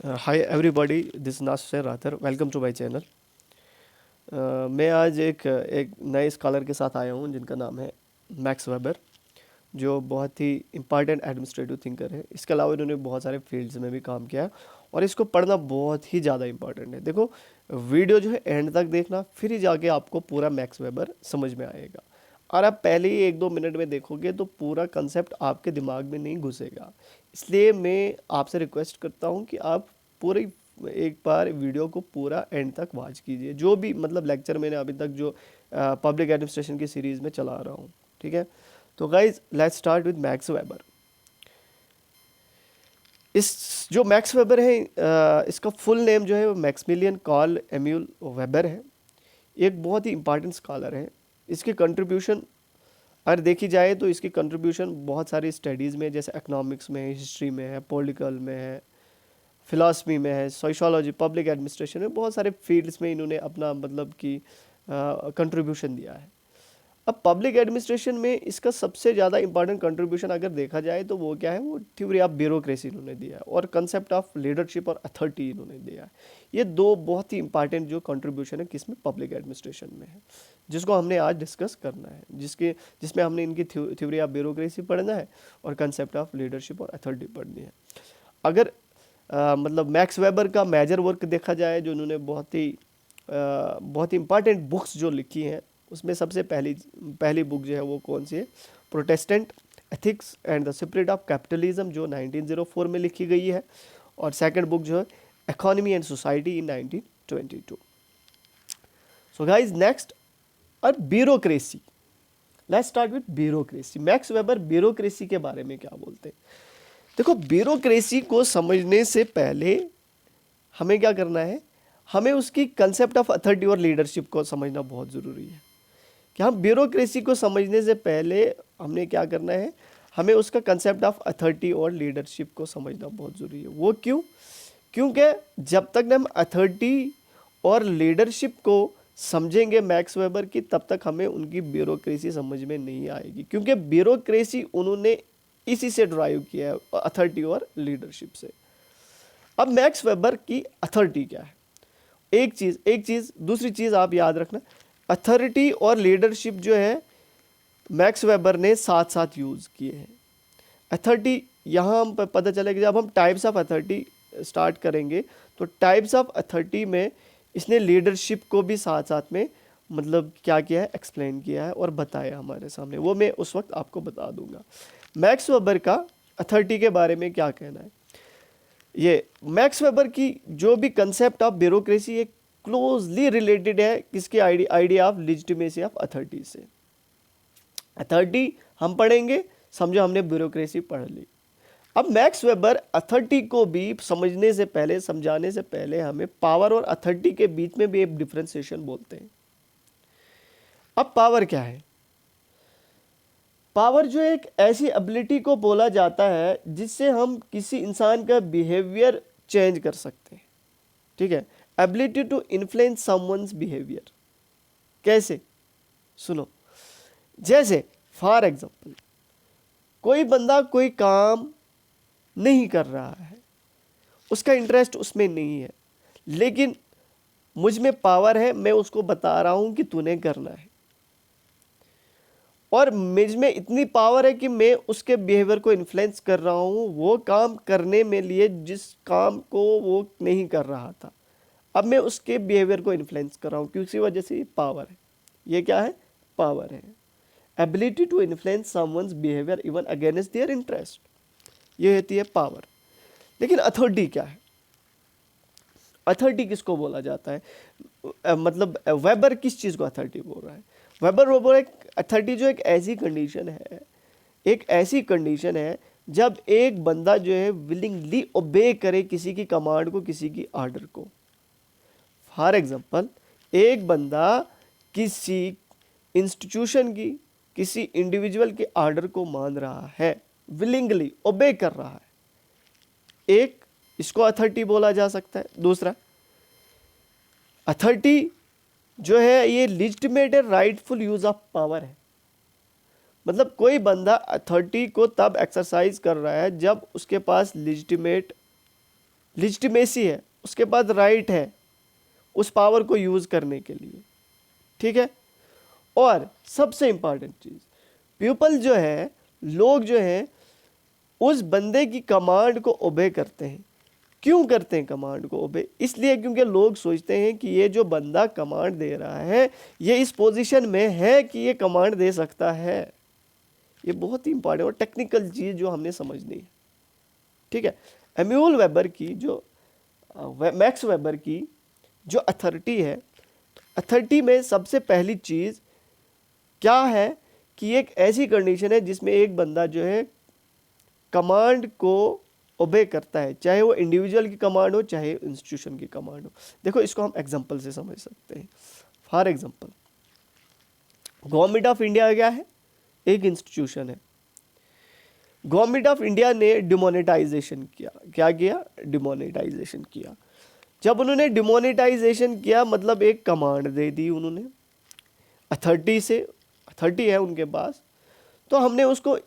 Hi everybody, this Nasir Rather. Welcome to my channel. मैं आज एक नए स्कॉलर के साथ आया हूँ जिनका नाम है मैक्स वेबर, जो बहुत ही इम्पॉर्टेंट एडमिनिस्ट्रेटिव थिंकर है। इसके अलावा इन्होंने बहुत सारे फील्ड्स में भी काम किया है और इसको पढ़ना बहुत ही ज़्यादा इम्पॉर्टेंट है। देखो, वीडियो जो है एंड तक देखना, फिर ही जाके आपको पूरा मैक्स वेबर समझ में आएगा। और आप पहले ही 1-2 मिनट में देखोगे तो पूरा कंसेप्ट आपके दिमाग में नहीं घुसेगा। इसलिए मैं आपसे रिक्वेस्ट करता हूँ कि आप पूरी एक बार वीडियो को पूरा एंड तक वॉच कीजिए। जो भी मतलब लेक्चर मैंने अभी तक जो पब्लिक एडमिनिस्ट्रेशन की सीरीज़ में चला रहा हूँ, ठीक है। तो guys let's start with max weber. इस जो मैक्स वेबर है, इसका फुल नेम जो है वो मैक्समिलियन कार्ल एम्यूल वेबर है। एक बहुत ही इंपॉर्टेंट स्कॉलर है। इसके कंट्रीब्यूशन अगर देखी जाए तो इसकी कंट्रीब्यूशन बहुत सारी स्टडीज़ में, जैसे इकोनॉमिक्स में, हिस्ट्री में है, पॉलिटिकल में है, फिलासफी में है, सोशियोलॉजी, पब्लिक एडमिनिस्ट्रेशन में, बहुत सारे फील्ड्स में इन्होंने अपना मतलब कि कंट्रीब्यूशन दिया है। अब पब्लिक एडमिनिस्ट्रेशन में इसका सबसे ज़्यादा इंपॉर्टेंट कंट्रीब्यूशन अगर देखा जाए तो वो क्या है, वो थ्योरी ऑफ ब्यूरोक्रेसी इन्होंने दिया है और कंसेप्ट ऑफ लीडरशिप और अथॉरिटी इन्होंने दिया है। ये दो बहुत ही इंपॉर्टेंट जो कंट्रीब्यूशन है किसमें, पब्लिक एडमिनिस्ट्रेशन में है, जिसको हमने आज डिस्कस करना है, जिसमें हमने इनकी थ्योरी ऑफ ब्यूरोक्रेसी पढ़ना है और कंसेप्ट ऑफ लीडरशिप और अथॉरिटी पढ़नी है। अगर मतलब मैक्स वेबर का मेजर वर्क देखा जाए, जो उन्होंने बहुत ही इंपॉर्टेंट बुक्स जो लिखी हैं, उसमें सबसे पहली बुक जो है वो कौन सी है, Protestant ethics and the spirit of capitalism, जो 1904 में लिखी गई है। और सेकंड बुक जो है economy and society in 1922। So guys next, और bureaucracy. Let's start with bureaucracy. Max Weber bureaucracy के बारे में क्या बोलते हैं। देखो, ब्यूरोक्रेसी को समझने से पहले हमें क्या करना है, हमें उसकी कंसेप्ट ऑफ अथॉरिटी और लीडरशिप को समझना बहुत ज़रूरी है। कि हम ब्यूरोक्रेसी को समझने से पहले हमने क्या करना है, हमें उसका कंसेप्ट ऑफ अथॉरिटी और लीडरशिप को समझना बहुत ज़रूरी है। वो क्यों? क्योंकि जब तक हम अथॉरिटी और लीडरशिप को समझेंगे मैक्स वेबर की, तब तक हमें उनकी ब्यूरोक्रेसी समझ में नहीं आएगी, क्योंकि ब्यूरोक्रेसी उन्होंने इसी से ड्राइव किया है, अथॉरिटी और लीडरशिप से। अब मैक्स वेबर की अथॉरिटी क्या है, एक चीज़ दूसरी चीज़ आप याद रखना, अथॉरिटी और लीडरशिप जो है मैक्स वेबर ने साथ साथ यूज़ किए हैं। अथॉरिटी यहाँ हम पता चलेगा, जब हम टाइप्स ऑफ अथॉरिटी स्टार्ट करेंगे तो टाइप्स ऑफ अथॉरिटी में इसने लीडरशिप को भी साथ साथ में मतलब क्या किया है, एक्सप्लेन किया है और बताया हमारे सामने। वो मैं उस वक्त आपको बता दूंगा। मैक्स वेबर का अथॉरिटी के बारे में क्या कहना है। ये मैक्स वेबर की जो भी कंसेप्ट ऑफ ब्यूरोक्रेसी, ये क्लोजली रिलेटेड है किसके idea of legitimacy of authority से। अथॉरिटी हम पढ़ेंगे, समझो हमने ब्यूरोक्रेसी पढ़ ली। अब मैक्स वेबर अथॉरिटी को भी समझने से पहले, समझाने से पहले, हमें पावर और अथॉरिटी के बीच में भी एक डिफरेंशिएशन बोलते हैं। अब पावर क्या है? पावर जो एक ऐसी एबिलिटी को बोला जाता है जिससे हम किसी इंसान का बिहेवियर चेंज कर सकते हैं, ठीक है। Ability to influence someone's behaviour. कैसे? सुनो, जैसे फॉर एग्जांपल कोई बंदा कोई काम नहीं कर रहा है, उसका इंटरेस्ट उसमें नहीं है, लेकिन मुझ में पावर है, मैं उसको बता रहा हूं कि तूने करना है, और मुझ में इतनी पावर है कि मैं उसके बिहेवियर को इन्फ्लुएंस कर रहा हूँ वो काम करने में लिए जिस काम को वो नहीं कर रहा था। अब मैं उसके बिहेवियर को इन्फ्लुएंस कर रहा हूँ, किसी वजह से ये पावर है। ये क्या है? पावर है। Ability to influence someone's behaviour even against their interest, ये होती है पावर। लेकिन अथॉरिटी क्या है? अथॉरिटी किसको बोला जाता है? मतलब वेबर किस चीज़ को अथॉरिटी बोल रहा है? वेबर एक अथॉरिटी जो एक ऐसी कंडीशन है, एक ऐसी कंडीशन है जब एक बंदा जो है विलिंगली ओबे करे किसी की कमांड को, किसी की ऑर्डर को। फॉर एग्जांपल, एक बंदा किसी इंस्टीट्यूशन की, किसी इंडिविजुअल के ऑर्डर को मान रहा है, विलिंगली ओबे कर रहा है, एक इसको अथॉरिटी बोला जा सकता है। दूसरा, अथॉरिटी जो है ये legitimate rightful use of power है। मतलब कोई बंदा अथॉरिटी को तब एक्सरसाइज कर रहा है जब उसके पास लेजिटिमेट लिजिटिमेसी है, उसके पास राइट है उस पावर को यूज करने के लिए, ठीक है। और सबसे इंपॉर्टेंट चीज, पीपल जो है, लोग जो है, उस बंदे की कमांड को ओबे करते हैं। क्यों करते हैं कमांड को ओबे? इसलिए क्योंकि लोग सोचते हैं कि ये जो बंदा कमांड दे रहा है ये इस पोजीशन में है कि ये कमांड दे सकता है। ये बहुत ही इंपॉर्टेंट और टेक्निकल चीज जो हमने समझनी है, ठीक है। एम्यूल वेबर की जो मैक्स वेबर की जो अथॉरिटी है, अथॉरिटी में सबसे पहली चीज क्या है कि एक ऐसी कंडीशन है जिसमें एक बंदा जो है कमांड को ओबे करता है, चाहे वो इंडिविजुअल की कमांड हो चाहे इंस्टीट्यूशन की कमांड हो। देखो इसको हम एग्जांपल से समझ सकते हैं। For example, government of India क्या है? एक इंस्टीट्यूशन है। गवर्नमेंट ऑफ इंडिया ने डिमोनेटाइजेशन किया। क्या किया? डिमोनेटाइजेशन किया। जब उन्होंने डिमोनेटाइजेशन किया मतलब एक कमांड दे दी उन्होंने अथॉरिटी से, अथॉरिटी है उनके पास, तो हमने उसको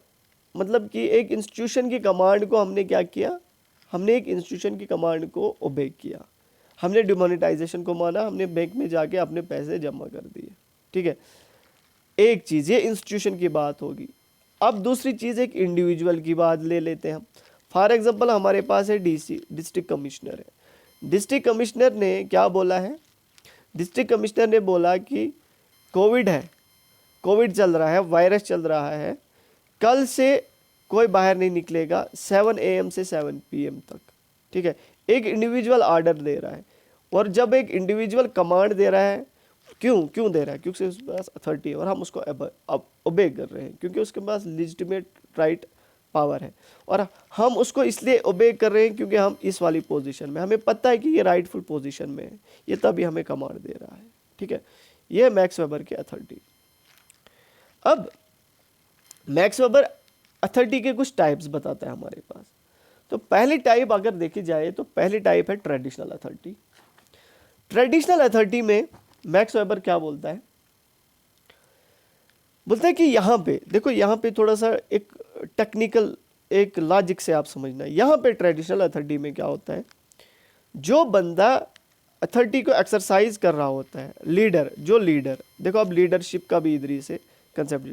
मतलब कि एक इंस्टीट्यूशन की कमांड को हमने क्या किया, हमने एक इंस्टीट्यूशन की कमांड को ओबे किया, हमने डिमोनेटाइजेशन को माना, हमने बैंक में जाके अपने पैसे जमा कर दिए, ठीक है। एक चीज़ ये इंस्टीट्यूशन की बात होगी। अब दूसरी चीज़ एक इंडिविजुअल की बात ले लेते हैं हम। फॉर एग्जांपल हमारे पास है डीसी, डिस्ट्रिक्ट कमिश्नर है। डिस्ट्रिक्ट कमिश्नर ने क्या बोला है? डिस्ट्रिक्ट कमिश्नर ने बोला कि कोविड है, कोविड चल रहा है, वायरस चल रहा है, कल से कोई बाहर नहीं निकलेगा 7 AM से 7 PM तक, ठीक है। एक इंडिविजुअल ऑर्डर दे रहा है, और जब एक इंडिविजुअल कमांड दे रहा है, क्यों दे रहा है? क्योंकि उसके पास अथॉरिटी है और हम उसको ओबे कर रहे हैं क्योंकि उसके पास लिजिटिमेट राइट पावर है, और हम उसको इसलिए ओबे कर रहे हैं क्योंकि हम इस वाली पोजीशन में, हमें पता है कि ये राइटफुल पोजीशन में है, ये तभी हमें कमांड दे रहा है, ठीक है। ये मैक्स वेबर की अथॉरिटी। अब मैक्स वेबर अथॉरिटी के कुछ टाइप्स बताता है हमारे पास। तो पहली टाइप अगर देखी जाए तो पहली टाइप है ट्रेडिशनल अथॉरिटी। ट्रेडिशनल अथॉरिटी में मैक्स वेबर क्या बोलता है? बोलता है कि यहाँ पे देखो, यहाँ पे थोड़ा सा एक टेक्निकल एक लॉजिक से आप समझना। यहाँ पे ट्रेडिशनल अथॉरिटी में क्या होता है, जो बंदा अथॉरिटी को एक्सरसाइज कर रहा होता है, लीडर, जो लीडर, देखो अब लीडरशिप का भी इधर से कंसेप्ट,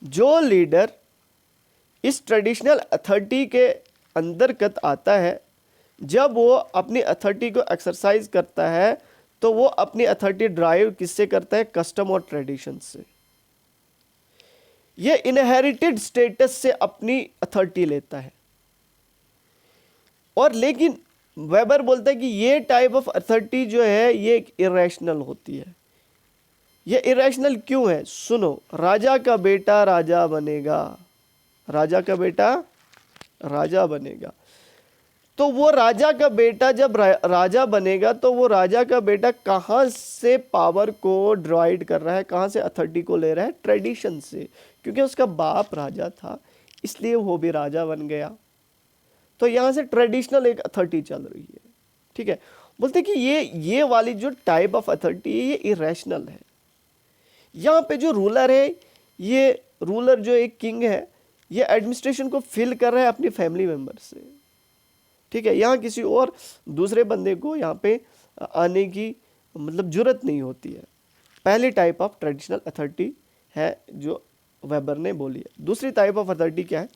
जो लीडर इस ट्रेडिशनल अथॉरिटी के अंतर्गत आता है, जब वो अपनी अथॉरिटी को एक्सरसाइज करता है तो वो अपनी अथॉरिटी ड्राइव किससे करता है? कस्टम और ट्रेडिशन से। ये इनहेरिटेड स्टेटस से अपनी अथॉरिटी लेता है। और लेकिन वेबर बोलता है कि ये टाइप ऑफ अथॉरिटी जो है ये इरेशनल होती है। ये इरेशनल क्यों है? सुनो, राजा का बेटा राजा बनेगा, राजा का बेटा राजा बनेगा, तो वो राजा का बेटा जब राजा बनेगा तो वो राजा का बेटा कहाँ से पावर को डिवाइड कर रहा है, कहाँ से अथॉरिटी को ले रहा है? ट्रेडिशन से, क्योंकि उसका बाप राजा था इसलिए वो भी राजा बन गया। तो यहाँ से ट्रेडिशनल एक अथॉरिटी चल रही है, ठीक है। बोलते कि ये वाली जो टाइप ऑफ अथॉरिटी है ये इरेशनल है। यहाँ पे जो रूलर है, ये रूलर जो एक किंग है, ये एडमिनिस्ट्रेशन को फिल कर रहा है अपनी फैमिली मेंबर से, ठीक है। यहाँ किसी और दूसरे बंदे को यहाँ पे आने की मतलब जरूरत नहीं होती है। पहली टाइप ऑफ ट्रेडिशनल अथॉरिटी है जो वेबर ने बोली है। दूसरी टाइप ऑफ अथॉरिटी क्या है?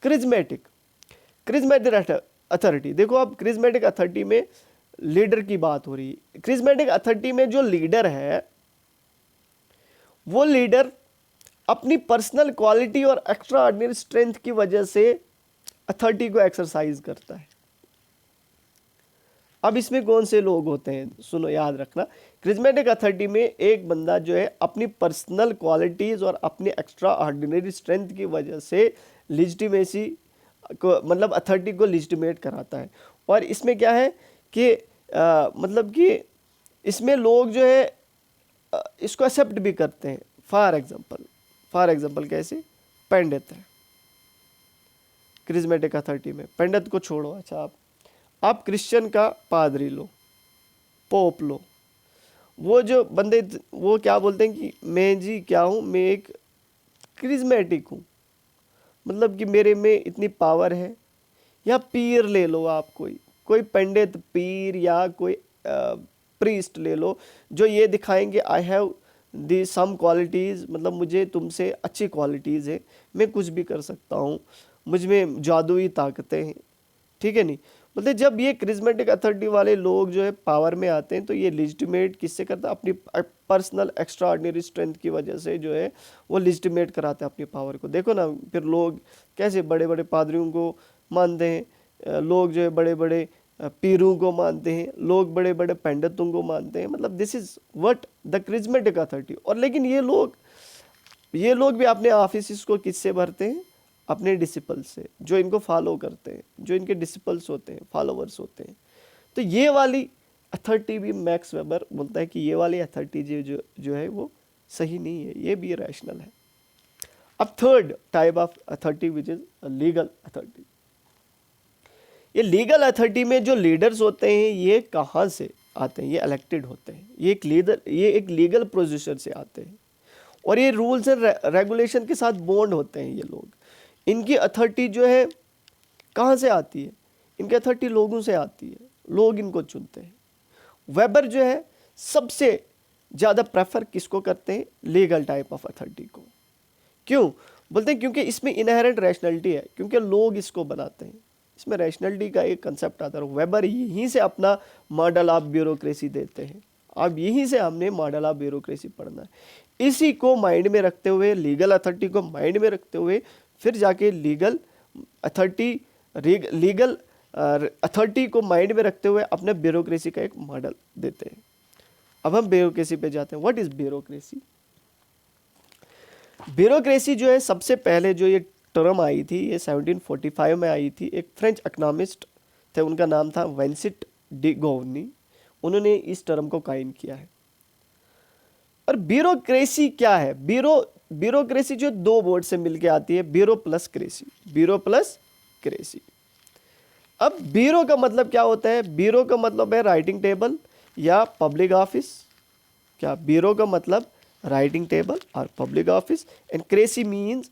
Charismatic authority. देखो अब क्रिज्मेटिक अथॉरिटी में लीडर की बात हो रही है। क्रिज्मेटिक अथॉरिटी में जो लीडर है वो लीडर अपनी पर्सनल क्वालिटी और एक्स्ट्रा ऑर्डिनरी स्ट्रेंथ की वजह से अथॉरिटी को एक्सरसाइज करता है। अब इसमें कौन से लोग होते हैं? सुनो, याद रखना, क्रिज्मेटिक अथॉरिटी में एक बंदा जो है अपनी पर्सनल क्वालिटीज और अपनी एक्स्ट्रा ऑर्डिनरी स्ट्रेंथ की वजह से लिजिटिमेसी को मतलब अथॉरिटी को लिजिटिमेट कराता है। और इसमें क्या है कि मतलब कि इसमें लोग जो है इसको एक्सेप्ट भी करते हैं। फॉर एग्जांपल कैसे? पंडित है क्रिज्मेटिक अथॉरिटी में, पंडित को छोड़ो, अच्छा आप क्रिश्चियन का पादरी लो, पोप लो, वो जो बंदे वो क्या बोलते हैं कि मैं जी क्या हूँ, मैं एक क्रिज्मेटिक हूँ, मतलब कि मेरे में इतनी पावर है या पीर ले लो, आप कोई पंडित, पीर या कोई प्रीस्ट ले लो, जो ये दिखाएंगे I have the some qualities, मतलब मुझे तुमसे अच्छी क्वालिटीज़ है, मैं कुछ भी कर सकता हूँ, मुझ में जादुई ताकतें हैं, ठीक है नहीं। मतलब जब ये क्रिज्मेटिक अथॉरिटी वाले लोग जो है पावर में आते हैं तो ये लेजिटिमेट किससे करता है, अपनी पर्सनल एक्स्ट्रा ऑर्डिनरी स्ट्रेंथ की वजह से जो है वो लेजिटिमेट कराते हैं अपनी पावर को। देखो ना फिर लोग कैसे बड़े बड़े पादरियों को मानते हैं, लोग जो है बड़े बड़े पीरों को मानते हैं, लोग बड़े बड़े पंडितों को मानते हैं, मतलब this is what the charismatic authority. और लेकिन ये लोग भी अपने ऑफिस को किससे भरते हैं, अपने डिसिपल्स से, जो इनको फॉलो करते हैं, जो इनके डिसिपल्स होते हैं, फॉलोवर्स होते हैं। तो ये वाली अथॉरिटी भी मैक्स वेबर बोलता है कि ये वाली अथॉरिटी जो है वो सही नहीं है, ये भी रैशनल है। अब third type of authority which is legal authority. ये लीगल अथॉरिटी में जो लीडर्स होते हैं ये कहाँ से आते हैं, ये इलेक्टेड होते हैं, ये एक लीगल पोजीशन से आते हैं और ये रूल्स एंड रेगुलेशन के साथ बॉन्ड होते हैं ये लोग। इनकी अथॉरिटी जो है कहाँ से आती है, इनकी अथॉरिटी लोगों से आती है, लोग इनको चुनते हैं। वेबर जो है सबसे ज़्यादा प्रेफर किसको करते हैं, लीगल टाइप ऑफ अथॉरिटी को। क्यों बोलते हैं, क्योंकि इसमें इनहेरेंट रैशनैलिटी है, क्योंकि लोग इसको बनाते हैं, इसमें रैशनैलिटी का एक कंसेप्ट आता है। वेबर यहीं से अपना मॉडल ऑफ ब्यूरोक्रेसी देते हैं। अब यहीं से हमने मॉडल ऑफ ब्यूरोक्रेसी पढ़ना है। इसी को माइंड में रखते हुए, लीगल अथॉरिटी को माइंड में रखते हुए फिर जाके लीगल अथॉरिटी को माइंड में रखते हुए अपने ब्यूरोक्रेसी का एक मॉडल देते हैं। अब हम ब्यूरोक्रेसी पे जाते हैं। What is bureaucracy? ब्यूरोक्रेसी जो है सबसे पहले जो ये टर्म आई थी ये 1745 में आई थी। एक फ्रेंच इकोनॉमिस्ट थे, उनका नाम था विंसेंट डी गोवर्नी, उन्होंने इस टर्म को कायम किया है। और ब्यूरोक्रेसी क्या है? ब्यूरोक्रेसी जो दो वर्ड से मिलके आती है, bureau plus cracy, bureau plus cracy. अब ब्यूरो का मतलब क्या होता है? ब्यूरो का मतलब है राइटिंग टेबल या पब्लिक ऑफिस। क्या? ब्यूरो का मतलब राइटिंग टेबल और public office, and cracy means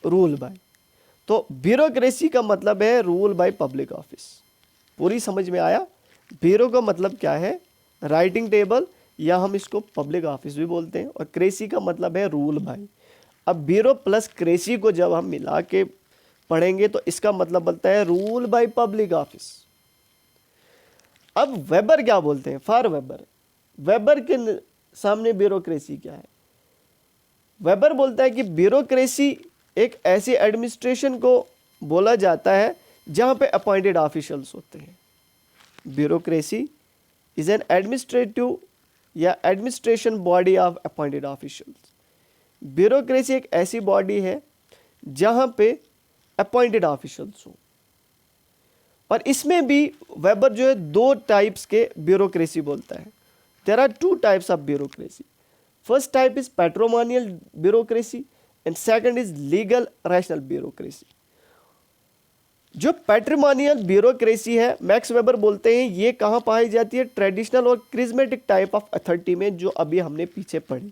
rule by. तो ब्यूरोक्रेसी का मतलब है रूल बाय पब्लिक ऑफिस। पूरी समझ में आया? ब्यूरो का मतलब क्या है? राइटिंग टेबल या हम इसको पब्लिक ऑफिस भी बोलते हैं, और क्रेसी का मतलब है रूल बाय। अब ब्यूरो प्लस क्रेसी को जब हम मिला के पढ़ेंगे तो इसका मतलब बनता है रूल बाय पब्लिक ऑफिस। अब वेबर क्या बोलते हैं? फॉर वेबर के सामने ब्यूरोक्रेसी क्या है? वेबर बोलता है कि ब्यूरोक्रेसी एक ऐसी एडमिनिस्ट्रेशन को बोला जाता है जहां पे अपॉइंटेड ऑफिशियल्स होते हैं। ब्यूरोक्रेसी इज एन एडमिनिस्ट्रेटिव या administration body of appointed officials. Bureaucracy एक ऐसी बॉडी है जहां पे अपॉइंटेड ऑफिशियल्स हो। और इसमें भी वेबर जो है दो टाइप्स के ब्यूरोक्रेसी बोलता है। There are two types of bureaucracy. First type is patrimonial bureaucracy and second is legal rational bureaucracy. जो पैट्रिमोनियल ब्यूरोक्रेसी है, मैक्स वेबर बोलते हैं ये कहाँ पाई जाती है? ट्रेडिशनल और क्रिज्मेटिक टाइप ऑफ अथॉरिटी में, जो अभी हमने पीछे पढ़ी।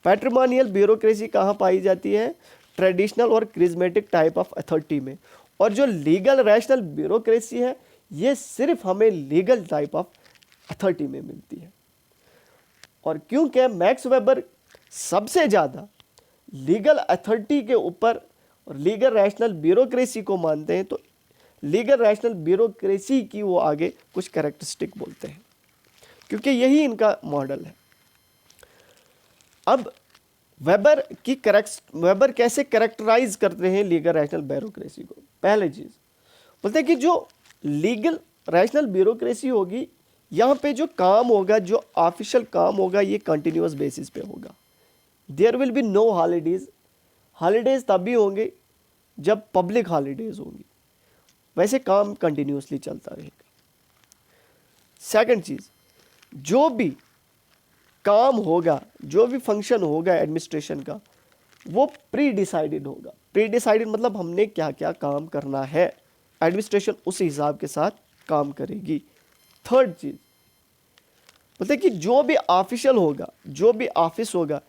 पैट्रिमोनियल ब्यूरोक्रेसी कहाँ पाई जाती है? ट्रेडिशनल और क्रिज्मेटिक टाइप ऑफ अथॉरिटी में। और जो लीगल रैशनल ब्यूरोक्रेसी है ये सिर्फ हमें लीगल टाइप ऑफ अथॉरिटी में मिलती है। और क्योंकि मैक्स वेबर सबसे ज़्यादा लीगल अथॉरिटी के ऊपर और लीगल रैशनल ब्यूरोक्रेसी को मानते हैं, तो लीगल रैशनल ब्यूरोक्रेसी की वो आगे कुछ कैरेक्टरिस्टिक बोलते हैं, क्योंकि यही इनका मॉडल है। अब वेबर कैसे कैरेक्टराइज करते हैं लीगल रैशनल ब्यूरोक्रेसी को? पहले चीज बोलते हैं कि जो लीगल रैशनल ब्यूरोक्रेसी होगी, यहाँ पे जो काम होगा, जो ऑफिशियल काम होगा, ये कंटिन्यूअस बेसिस पे होगा। There will be no holidays. Holidays तभी होंगे जब पब्लिक हॉलीडेज होंगी, वैसे काम कंटिन्यूअसली चलता रहेगा। सेकंड चीज, जो भी काम होगा, जो भी फंक्शन होगा एडमिनिस्ट्रेशन का, वो प्री डिसाइडेड होगा। प्री डिसाइडेड मतलब हमने क्या क्या काम करना है, एडमिनिस्ट्रेशन उस हिसाब के साथ काम करेगी। थर्ड चीज बोलते कि जो भी ऑफिशियल होगा, जो भी ऑफिस होगा,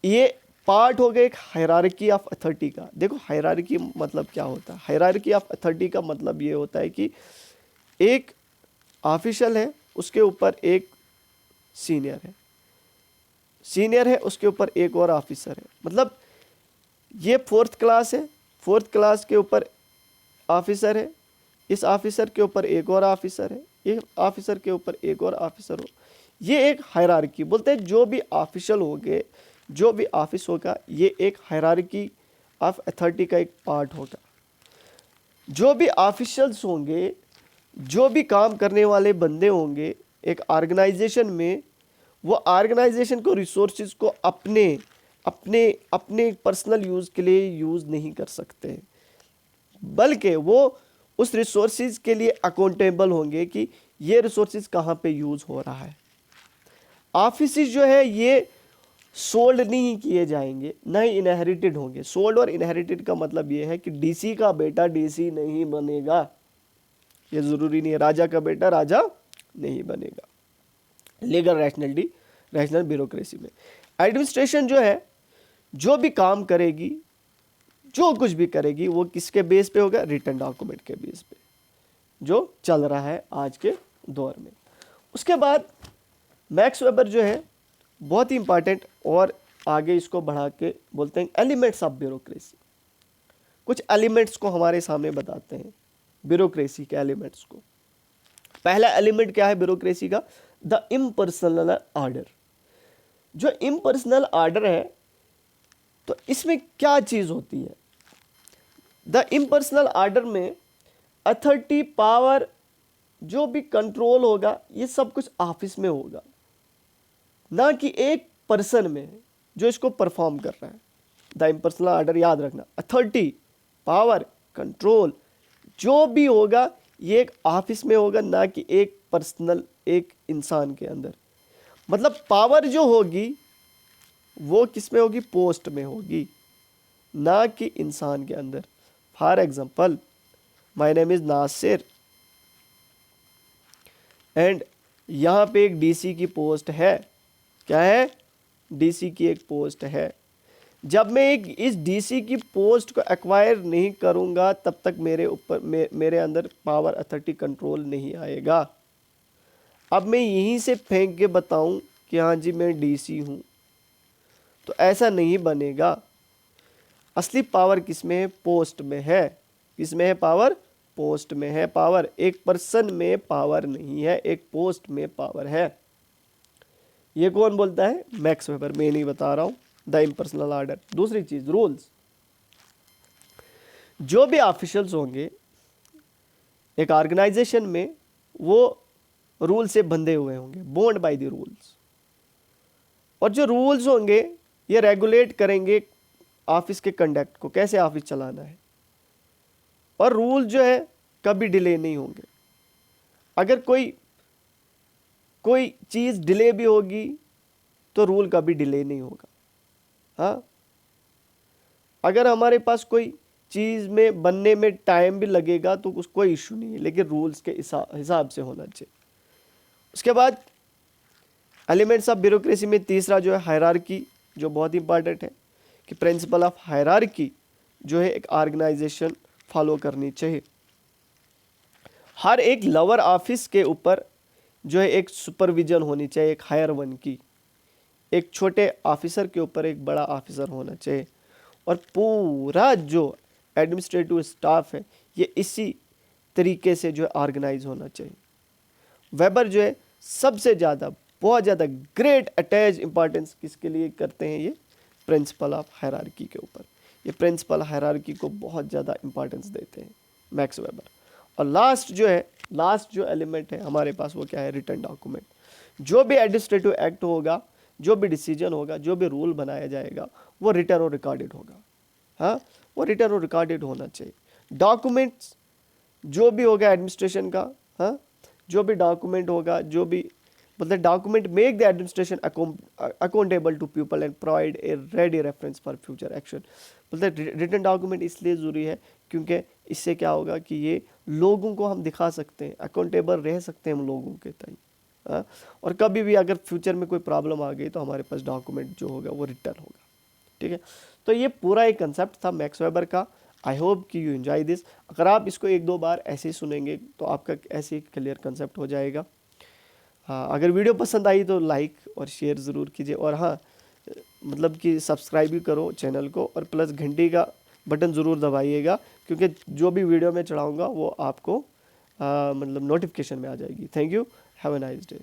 ये पार्ट हो गया एक हायरार्की ऑफ अथॉरिटी का। देखो हायरार्की मतलब क्या होता है, हायरार्की ऑफ अथॉरिटी का मतलब ये होता है कि एक ऑफिशियल है, उसके ऊपर एक सीनियर है, सीनियर है उसके ऊपर एक और ऑफिसर है। मतलब ये फोर्थ क्लास है, फोर्थ क्लास के ऊपर ऑफिसर है, इस ऑफिसर के ऊपर एक और ऑफिसर है, एक ऑफिसर के ऊपर एक और ऑफिसर हो। ये एक हायरार्की बोलते हैं। जो भी ऑफिशियल होंगे, जो भी ऑफिस होगा, ये एक हायरार्की ऑफ अथॉरिटी का एक पार्ट होगा। जो भी ऑफिशियल्स होंगे, जो भी काम करने वाले बंदे होंगे एक ऑर्गेनाइजेशन में, वो ऑर्गेनाइजेशन को रिसोर्सेज को अपने अपने अपने पर्सनल यूज़ के लिए यूज़ नहीं कर सकते, बल्कि वो उस रिसोर्सेज के लिए अकाउंटेबल होंगे कि ये रिसोर्सेज कहाँ पे यूज़ हो रहा है। ऑफिसेज जो है ये सोल्ड नहीं किए जाएंगे, ना ही इनहेरिटेड होंगे। सोल्ड और इनहेरिटेड का मतलब ये है कि डीसी का बेटा डीसी नहीं बनेगा, ये ज़रूरी नहीं है। राजा का बेटा राजा नहीं बनेगा। लीगल रैशनलिटी, रैशनल ब्यूरोक्रेसी में एडमिनिस्ट्रेशन जो है, जो भी काम करेगी, जो कुछ भी करेगी, वो किसके बेस पे होगा? रिटन डॉक्यूमेंट के बेस पे, जो चल रहा है आज के दौर में। उसके बाद मैक्स वेबर जो है बहुत ही इंपॉर्टेंट, और आगे इसको बढ़ा के बोलते हैं एलिमेंट्स ऑफ ब्यूरोक्रेसी। कुछ एलिमेंट्स को हमारे सामने बताते हैं ब्यूरोक्रेसी के एलिमेंट्स को। पहला एलिमेंट क्या है ब्यूरोक्रेसी का? The impersonal order. जो इम्पर्सनल ऑर्डर है, तो इसमें क्या चीज होती है? द इम्पर्सनल ऑर्डर में अथॉरिटी, पावर, जो भी कंट्रोल होगा, ये सब कुछ ऑफिस में होगा, ना कि एक पर्सन में जो इसको परफॉर्म कर रहा है। द इम्पर्सनल ऑर्डर याद रखना, अथॉरिटी, पावर, कंट्रोल जो भी होगा ये एक ऑफिस में होगा, ना कि एक पर्सनल, एक इंसान के अंदर। मतलब पावर जो होगी वो किस में होगी? पोस्ट में होगी, ना कि इंसान के अंदर। For example, my name is Nasir and यहाँ पे एक डीसी की पोस्ट है। क्या है? डीसी की एक पोस्ट है। जब मैं एक इस डीसी की पोस्ट को एक्वायर नहीं करूँगा, तब तक मेरे ऊपर मेरे अंदर पावर, अथॉरिटी, कंट्रोल नहीं आएगा। अब मैं यहीं से फेंक के बताऊं कि हाँ जी मैं डीसी हूँ, तो ऐसा नहीं बनेगा। असली पावर किस में है? पोस्ट में है। किस में है पावर? पोस्ट में है पावर। एक पर्सन में पावर नहीं है, एक पोस्ट में पावर है। ये कौन बोलता है? मैक्स वेबर, मैं नहीं बता रहा हूँ। The impersonal order. दूसरी चीज, रूल्स। जो भी ऑफिशियल्स होंगे एक ऑर्गेनाइजेशन में, वो रूल से बंधे हुए होंगे, बोन्ड बाय द रूल्स। और जो रूल्स होंगे ये रेगुलेट करेंगे ऑफिस के कंडक्ट को, कैसे ऑफिस चलाना है। और रूल जो है कभी डिले नहीं होंगे। अगर कोई चीज़ डिले भी होगी तो रूल कभी डिले नहीं होगा। हाँ, अगर हमारे पास कोई चीज़ में बनने में टाइम भी लगेगा तो कुछ कोई इशू नहीं है, लेकिन रूल्स के हिसाब से होना चाहिए। उसके बाद एलिमेंट्स ऑफ ब्यूरोक्रेसी में तीसरा जो है हायरार्की, जो बहुत इंपॉर्टेंट है कि प्रिंसिपल ऑफ हायरार्की जो है एक ऑर्गेनाइजेशन फॉलो करनी चाहिए। हर एक लोअर ऑफिस के ऊपर जो है एक सुपरविजन होनी चाहिए, एक हायर वन की। एक छोटे ऑफिसर के ऊपर एक बड़ा ऑफिसर होना चाहिए। और पूरा जो एडमिनिस्ट्रेटिव स्टाफ है ये इसी तरीके से जो है ऑर्गेनाइज होना चाहिए। वेबर जो है सबसे ज़्यादा, बहुत ज़्यादा ग्रेट अटैच इंपॉर्टेंस किसके लिए करते हैं? ये प्रिंसिपल ऑफ हायरार्की के ऊपर। ये प्रिंसिपल हायरार्की को बहुत ज़्यादा इंपॉर्टेंस देते हैं मैक्स वेबर। और लास्ट जो एलिमेंट है हमारे पास वो क्या है? Written document. जो भी एडमिनिस्ट्रेटिव एक्ट होगा, जो भी डिसीजन होगा, जो भी रूल बनाया जाएगा, वो रिटन और रिकॉर्डेड होगा। हाँ, वो रिटन और रिकॉर्डेड होना चाहिए। डॉक्यूमेंट्स जो भी होगा एडमिनिस्ट्रेशन का, हाँ, जो भी डॉक्यूमेंट होगा, जो भी मतलब document make the administration accountable to people and provide a ready reference for future action. मतलब रिटन डॉक्यूमेंट इसलिए ज़रूरी है क्योंकि इससे क्या होगा कि ये लोगों को हम दिखा सकते हैं, अकाउंटेबल रह सकते हैं हम लोगों के तय। और कभी भी अगर फ्यूचर में कोई प्रॉब्लम आ गई तो हमारे पास डॉक्यूमेंट जो होगा वो रिटर्न होगा। ठीक है। तो ये पूरा एक कंसेप्ट था मैक्स वेबर का। आई होप कि यू एंजॉय दिस। अगर आप इसको एक दो बार ऐसे ही सुनेंगे तो आपका ऐसे ही क्लियर कंसेप्ट हो जाएगा। हाँ, अगर वीडियो पसंद आई तो लाइक और शेयर ज़रूर कीजिए, और हाँ मतलब कि सब्सक्राइब भी करो चैनल को, और प्लस घंटी का बटन ज़रूर दबाइएगा, क्योंकि जो भी वीडियो मैं चढ़ाऊँगा वो आपको मतलब नोटिफिकेशन में आ जाएगी। Thank you, have a nice day.